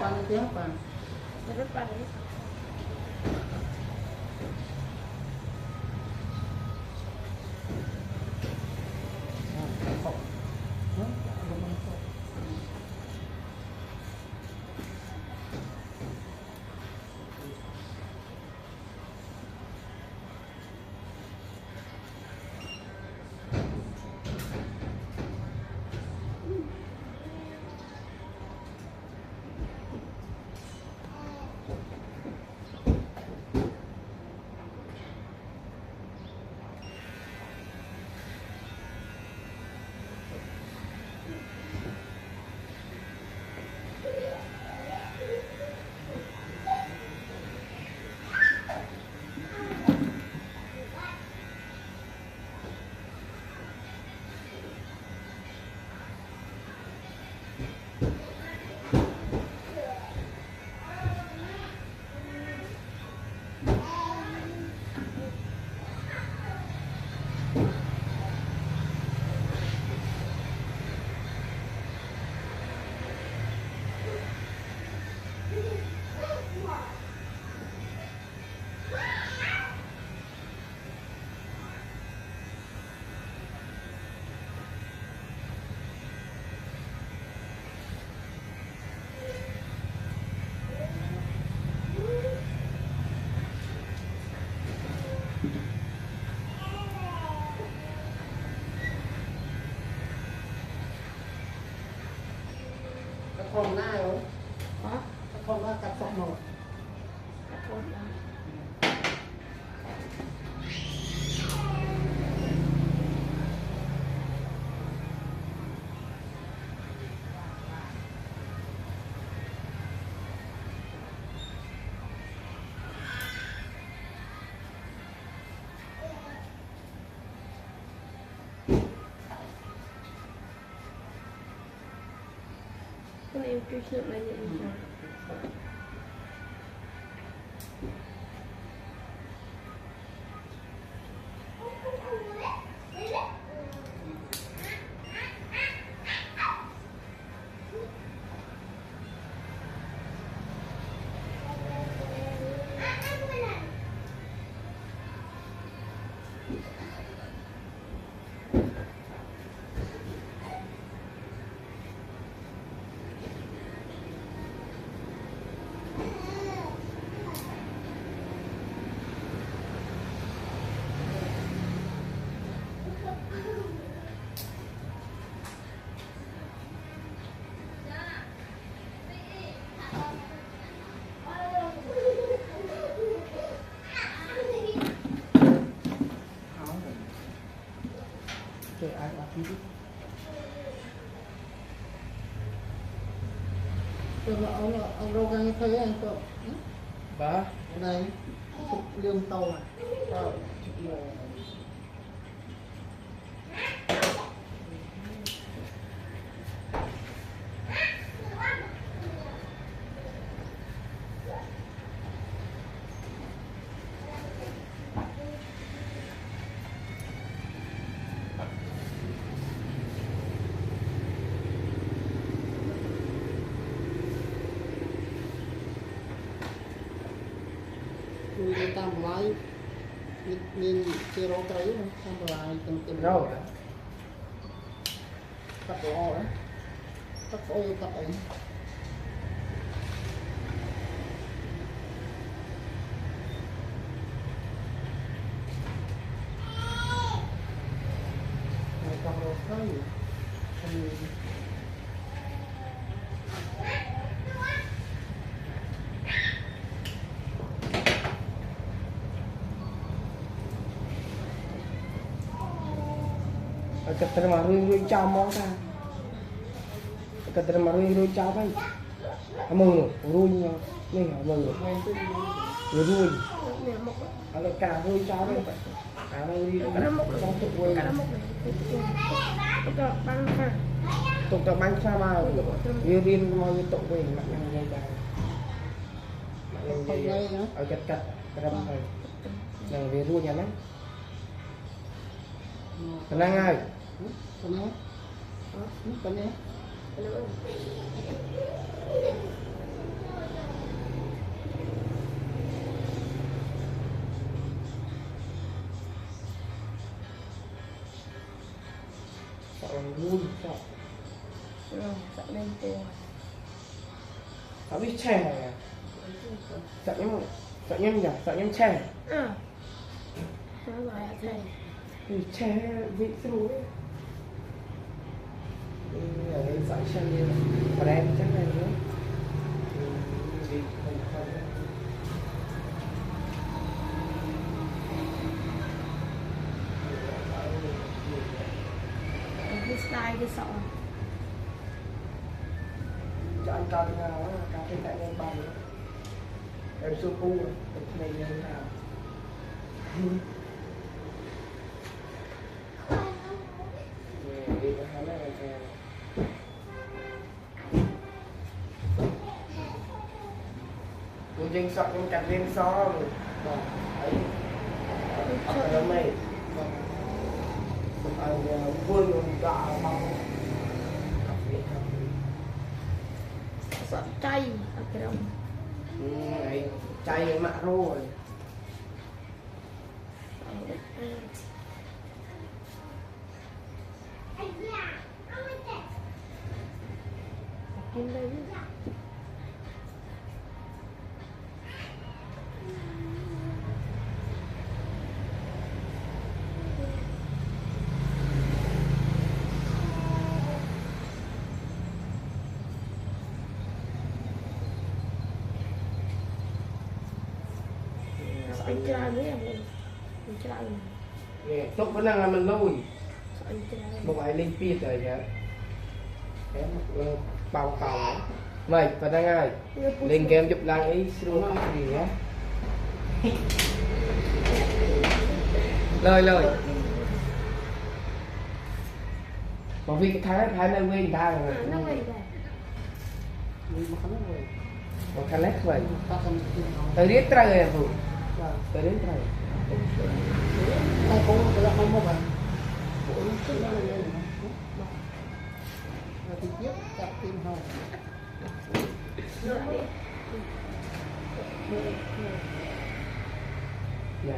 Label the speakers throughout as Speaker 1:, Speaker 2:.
Speaker 1: Pan tiếng pan.
Speaker 2: Rất pan đấy.
Speaker 1: Không nai không?
Speaker 2: Hả?
Speaker 1: Không có cặp sọc một.
Speaker 2: Không đó. Con em chưa sợ này vậy sao?
Speaker 1: Để ai ở phía trước. Ông rô gan thấy anh cậu.
Speaker 3: Bà.
Speaker 1: Đây, chụp lương tàu à. Người ta mới nhìn xe rô tới xong rồi từng
Speaker 3: Rau.
Speaker 1: cắt ô đó, cắt ô cắt ấy. Này cắt ô tới
Speaker 3: Keterima rui camong ta. Keterima rui camong. Among rui ni among rui. Kalau cả rui camong. Cả rui trong tục quay. Tục tập bánh sao mà riêng mau như tục quay mặt năng dây dài. Mặt năng dây ở cắt cái đâm này. Yang về rui nhà nó. Tenang ay.
Speaker 1: Cái này.
Speaker 2: nữa
Speaker 3: sợ vui sợ
Speaker 2: sợ lên tiền
Speaker 3: Tao biết chè à? Sợ nhâm nhỉ? Sợ nhâm chè
Speaker 2: nó gọi là thầy
Speaker 3: thì chè vị sư ấy ở đây sợ chè như và đen chắc này nữa vì không không
Speaker 2: cái style cái sợ
Speaker 3: cho anh con cà phê tại em bàn em sô cu này như thế nào đi cái này là tôi dân sợ trong cạnh đêm so rồi ấy ở mày vương đỏ mong
Speaker 2: sợ chay ở cái đồng
Speaker 3: này chay mạ rồi
Speaker 2: kim đây anh trai nữa em anh trai
Speaker 3: tốt vẫn đang là mình lùi
Speaker 2: anh trai
Speaker 3: một ai lên pia rồi kìa em bao cầu mày và đang ơi lên game chụp lang ý xuống gì nhé lời mà vì cái thái nơi quên ta rồi
Speaker 2: nó vậy
Speaker 3: một cái lét vậy
Speaker 1: ta không
Speaker 3: tới đến trời rồi phụ tới đến trời
Speaker 1: ai cũng là không một bạn cũng chỉ là người mà thì biết chặt tim hồng
Speaker 3: dạ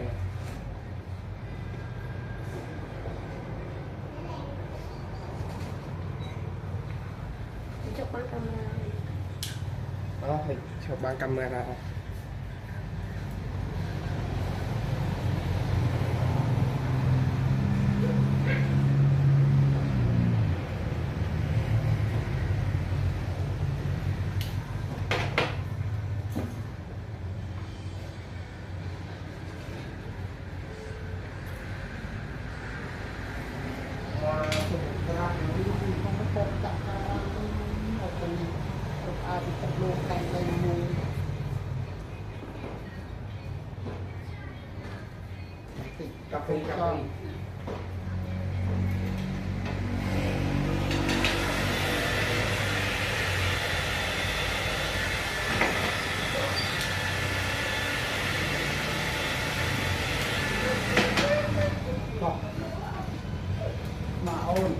Speaker 2: cho con camera
Speaker 3: đó thì cho ban camera cà phê mà ôi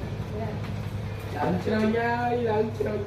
Speaker 3: làm chơi nha làm chơi